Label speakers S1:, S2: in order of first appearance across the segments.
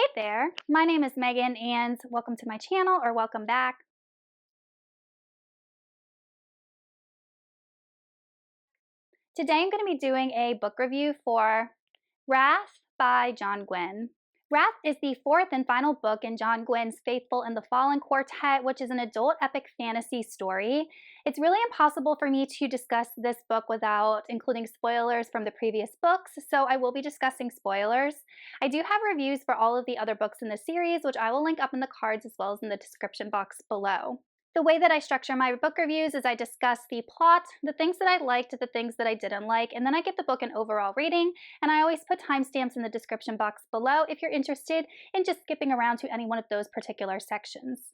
S1: Hey there, my name is Megan and welcome to my channel or welcome back. Today I'm going to be doing a book review for Wrath by John Gwynne. Wrath is the fourth and final book in John Gwynne's Faithful and the Fallen Quartet, which is an adult epic fantasy story. It's really impossible for me to discuss this book without including spoilers from the previous books, so I will be discussing spoilers. I do have reviews for all of the other books in the series, which I will link up in the cards as well as in the description box below. The way that I structure my book reviews is I discuss the plot, the things that I liked, the things that I didn't like, and then I give the book an overall rating, and I always put timestamps in the description box below if you're interested in just skipping around to any one of those particular sections.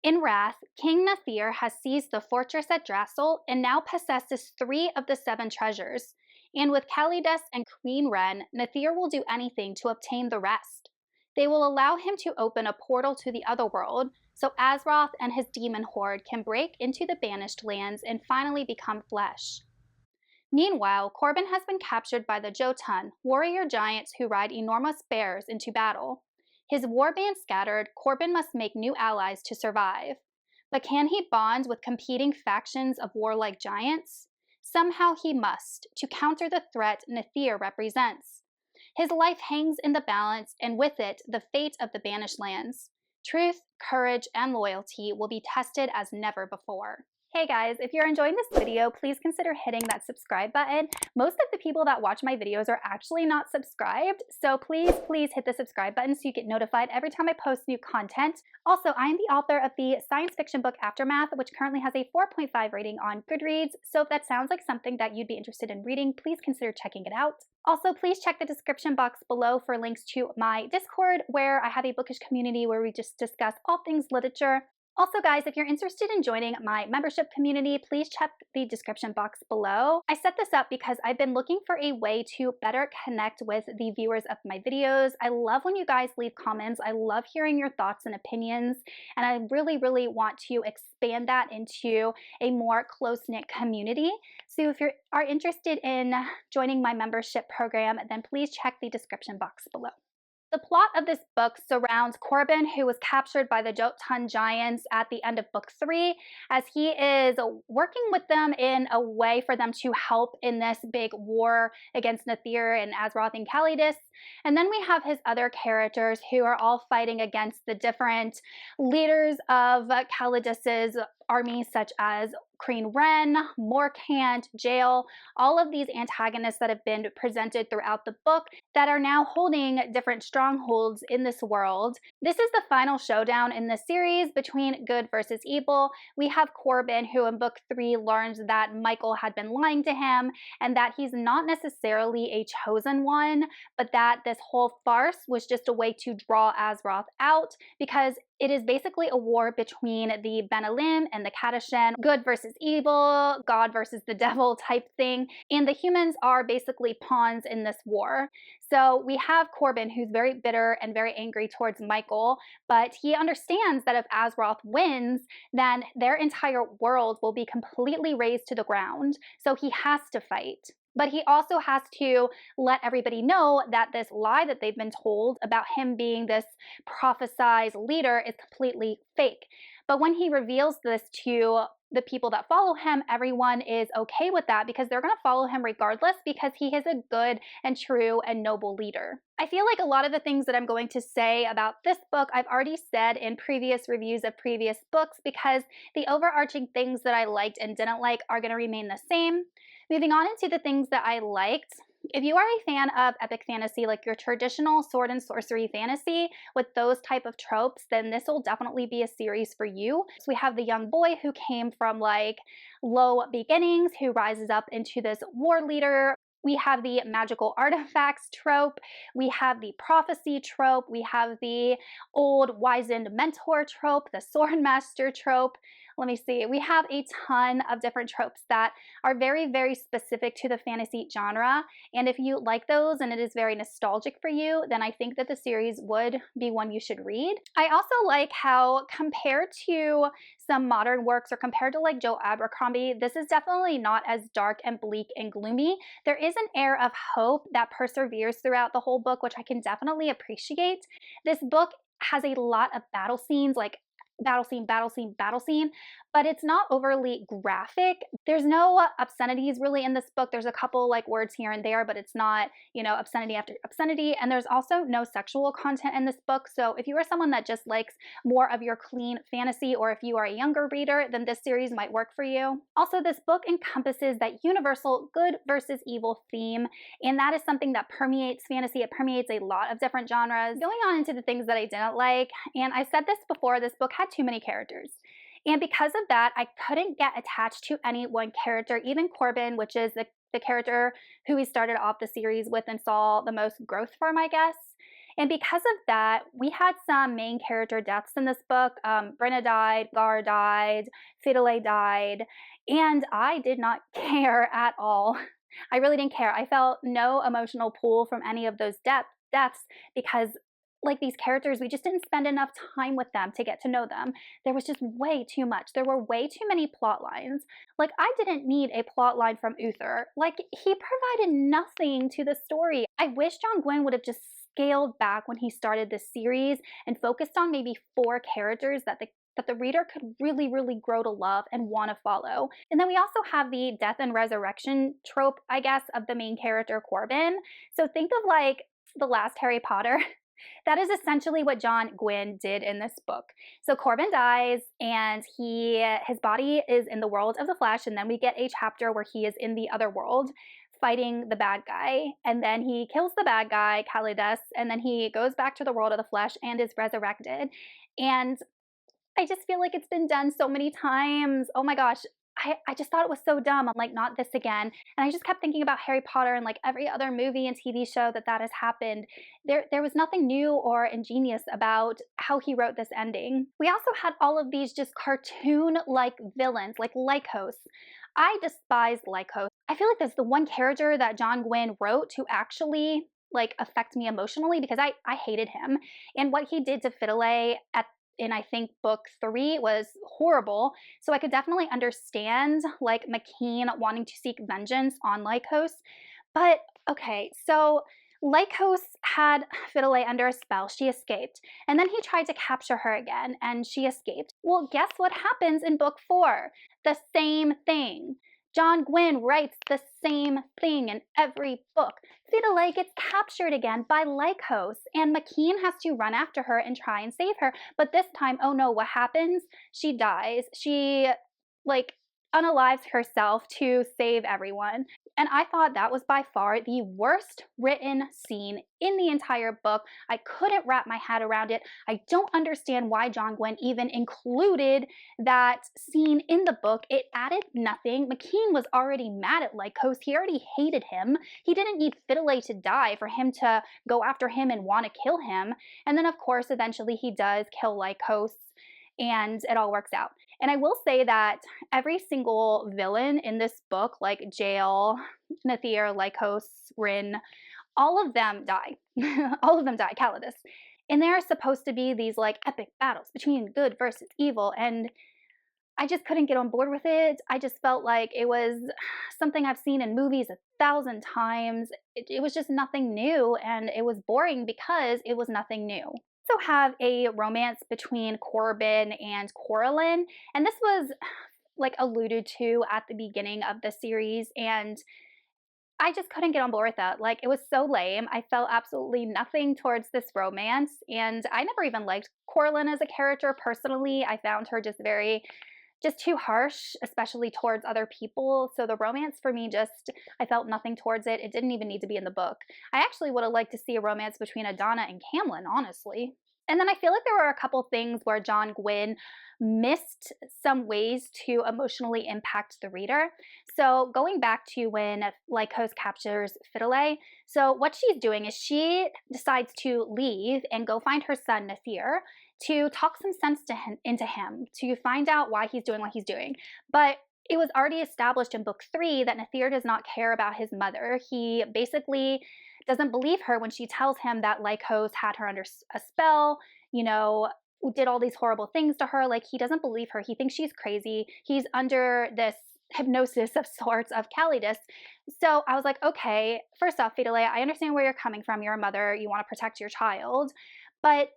S1: In Wrath, King Nathir has seized the fortress at Drassel and now possesses 3 of the 7 treasures, and with Kalidas and Queen Ren, Nathir will do anything to obtain the rest. They will allow him to open a portal to the otherworld, so Azroth and his demon horde can break into the banished lands and finally become flesh. Meanwhile, Corbin has been captured by the Jotun, warrior giants who ride enormous bears into battle. His warband scattered, Corbin must make new allies to survive. But can he bond with competing factions of warlike giants? Somehow he must, to counter the threat Nathir represents. His life hangs in the balance, and with it, the fate of the banished lands. Truth, courage, and loyalty will be tested as never before. Hey guys, if you're enjoying this video, please consider hitting that subscribe button. Most of the people that watch my videos are actually not subscribed, so please hit the subscribe button so you get notified every time I post new content. Also, I am the author of the science fiction book Aftermath, which currently has a 4.5 rating on Goodreads, so if that sounds like something that you'd be interested in reading, please consider checking it out. Also, please check the description box below for links to my Discord, where I have a bookish community where we just discuss all things literature. Also, guys, if you're interested in joining my membership community, please check the description box below. I set this up because I've been looking for a way to better connect with the viewers of my videos. I love when you guys leave comments. I love hearing your thoughts and opinions, and I really want to expand that into a more close-knit community. So if you are interested in joining my membership program, then please check the description box below. The plot of this book surrounds Corbin, who was captured by the Jotun giants at the end of book 3, as he is working with them in a way for them to help in this big war against Nathir and Azroth and Kalidas. And then we have his other characters who are all fighting against the different leaders of Kalidas's army, such as Queen Ren, Morkant, Jael, all of these antagonists that have been presented throughout the book that are now holding different strongholds in this world. This is the final showdown in the series between good versus evil. We have Corbin, who in book 3 learns that Michael had been lying to him and that he's not necessarily a chosen one, but that this whole farce was just a way to draw Azroth out, because it is basically a war between the Benalim and the Kadashan, good versus evil, God versus the devil type thing, and the humans are basically pawns in this war. So we have Corbin, who's very bitter and very angry towards Michael, but he understands that if Azroth wins, then their entire world will be completely razed to the ground, so he has to fight. But he also has to let everybody know that this lie that they've been told about him being this prophesized leader is completely fake. But when he reveals this to the people that follow him, everyone is okay with that because they're going to follow him regardless, because he is a good and true and noble leader. I feel like a lot of the things that I'm going to say about this book I've already said in previous reviews of previous books, because the overarching things that I liked and didn't like are going to remain the same. Moving on into the things that I liked. If you are a fan of epic fantasy, like your traditional sword and sorcery fantasy with those type of tropes, then this will definitely be a series for you. So we have the young boy who came from like low beginnings, who rises up into this war leader. We have the magical artifacts trope, we have the prophecy trope, we have the old wizened mentor trope, the sword master trope. let me see. We have a ton of different tropes that are very, very specific to the fantasy genre. And if you like those and it is very nostalgic for you, then I think that the series would be one you should read. I also like how, compared to some modern works or compared to like Joe Abercrombie, this is definitely not as dark and bleak and gloomy. There is an air of hope that perseveres throughout the whole book, which I can definitely appreciate. This book has a lot of battle scenes, like battle scene, battle scene, battle scene, but it's not overly graphic. There's no obscenities really in this book. There's a couple like words here and there, but it's not, you know, obscenity after obscenity. And there's also no sexual content in this book. So if you are someone that just likes more of your clean fantasy, or if you are a younger reader, then this series might work for you. Also, this book encompasses that universal good versus evil theme, and that is something that permeates fantasy. It permeates a lot of different genres. Going on into the things that I didn't like, and I said this before, this book had too many characters. And because of that, I couldn't get attached to any one character, even Corbin, which is the character who we started off the series with and saw the most growth from, I guess. And because of that, we had some main character deaths in this book. Brenna died, Gar died, Fidelay died, and I did not care at all. I really didn't care. I felt no emotional pull from any of those deaths because, like, these characters, we just didn't spend enough time with them to get to know them. There was just way too much. There were way too many plot lines. Like, I didn't need a plot line from Uther. Like, he provided nothing to the story. I wish John Gwynne would have just scaled back when he started this series and focused on maybe 4 characters that the reader could really, really grow to love and want to follow. And then we also have the death and resurrection trope, I guess, of the main character, Corbin. So think of like the last Harry Potter. That is essentially what John Gwynne did in this book. So Corbin dies, and his body is in the world of the flesh, and then we get a chapter where he is in the other world fighting the bad guy, and then he kills the bad guy, Kalidas, and then he goes back to the world of the flesh and is resurrected. And I just feel like it's been done so many times. Oh my gosh. I just thought it was so dumb. I'm like, not this again. And I just kept thinking about Harry Potter and like every other movie and TV show that has happened. There was nothing new or ingenious about how he wrote this ending. We also had all of these just cartoon-like villains, like Lycos. I despise Lycos. I feel like that's the one character that John Gwynne wrote to actually like affect me emotionally, because I hated him. And what he did to Fidelay in, I think, book 3 was horrible. So I could definitely understand like McKean wanting to seek vengeance on Lycos. But okay, so Lycos had Fidelay under a spell. She escaped. And then he tried to capture her again, and she escaped. Well, guess what happens in book 4? The same thing. John Gwynne writes the same thing in every book. Fidelay gets captured again by Lycos, and McKean has to run after her and try and save her. But this time, oh no, what happens? She dies. She, like, unalives herself to save everyone. And I thought that was by far the worst written scene in the entire book. I couldn't wrap my head around it. I don't understand why John Gwynne even included that scene in the book. It added nothing. McKean was already mad at Lycos. He already hated him. He didn't need Fidelay to die for him to go after him and want to kill him. And then, of course, eventually he does kill Lycos, and it all works out. And I will say that every single villain in this book, like Jael, Nathir, Lycos, Rin, all of them die. All of them die, Kalidas. And they're supposed to be these like epic battles between good versus evil, and I just couldn't get on board with it. I just felt like it was something I've seen in movies 1,000 times. It was just nothing new, and it was boring because it was nothing new. Also have a romance between Corbin and Coraline, and this was like alluded to at the beginning of the series, and I just couldn't get on board with that. Like, it was so lame. I felt absolutely nothing towards this romance, and I never even liked Coraline as a character personally. I found her just too harsh, especially towards other people. So the romance for me, I felt nothing towards it. It didn't even need to be in the book. I actually would have liked to see a romance between Adana and Camlin, honestly. And then I feel like there were a couple things where John Gwynne missed some ways to emotionally impact the reader. So going back to when Lycos captures Fidelay, so what she's doing is she decides to leave and go find her son Nathir to talk some sense into him, to find out why he's doing what he's doing. But it was already established in book 3 that Nathir does not care about his mother. He basically doesn't believe her when she tells him that Lycos had her under a spell, you know, did all these horrible things to her. Like, he doesn't believe her. He thinks she's crazy. He's under this hypnosis of sorts of Calidus. So I was like, okay, first off, Fidelea, I understand where you're coming from. You're a mother. You want to protect your child. But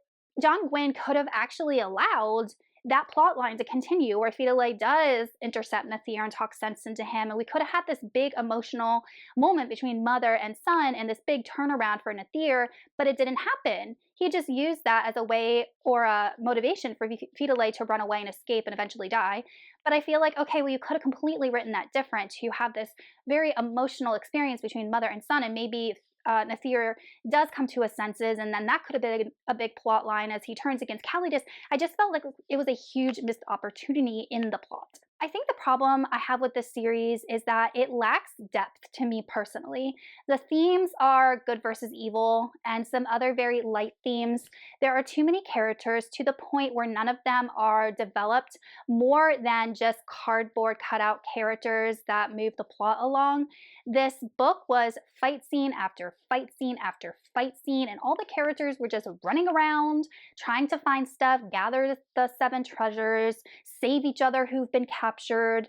S1: John Gwynne could have actually allowed that plot line to continue where Fidelay does intercept Nathir and talk sense into him. And we could have had this big emotional moment between mother and son and this big turnaround for Nathir, but it didn't happen. He just used that as a way or a motivation for Fidelay to run away and escape and eventually die. But I feel like, okay, well, you could have completely written that different. You have this very emotional experience between mother and son, and maybe Nathir does come to his senses, and then that could have been a big plot line as he turns against Calidus. I just felt like it was a huge missed opportunity in the plot. I think the problem I have with this series is that it lacks depth to me personally. The themes are good versus evil and some other very light themes. There are too many characters to the point where none of them are developed more than just cardboard cutout characters that move the plot along. This book was fight scene after fight scene after fight scene, and all the characters were just running around, trying to find stuff, gather the 7 treasures, save each other who've been captured.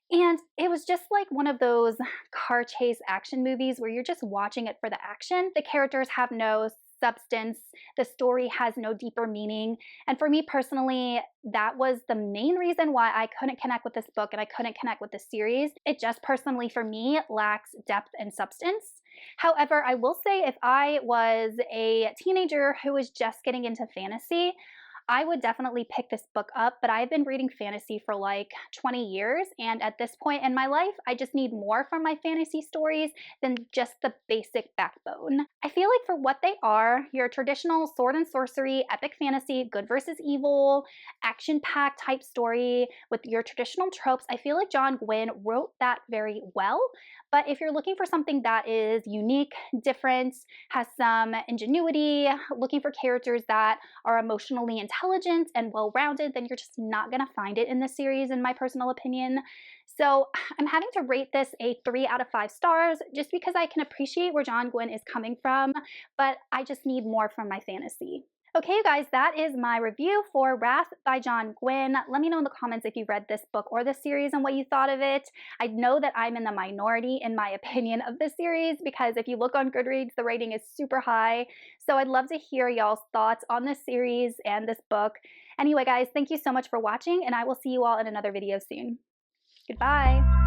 S1: And it was just like one of those car chase action movies where you're just watching it for the action. The characters have no substance, the story has no deeper meaning. And for me personally, that was the main reason why I couldn't connect with this book and I couldn't connect with this series. It just personally, for me, lacks depth and substance. However, I will say if I was a teenager who was just getting into fantasy, I would definitely pick this book up, but I've been reading fantasy for like 20 years, and at this point in my life, I just need more from my fantasy stories than just the basic backbone. I feel like for what they are, your traditional sword and sorcery, epic fantasy, good versus evil, action-packed type story with your traditional tropes, I feel like John Gwynne wrote that very well. But if you're looking for something that is unique, different, has some ingenuity, looking for characters that are emotionally intelligent and well-rounded, then you're just not going to find it in this series, in my personal opinion. So I'm having to rate this a 3 out of 5 stars just because I can appreciate where John Gwynne is coming from, but I just need more from my fantasy. Okay, you guys, that is my review for Wrath by John Gwynne. Let me know in the comments if you read this book or this series and what you thought of it. I know that I'm in the minority in my opinion of this series because if you look on Goodreads, the rating is super high. So I'd love to hear y'all's thoughts on this series and this book. Anyway, guys, thank you so much for watching, and I will see you all in another video soon. Goodbye.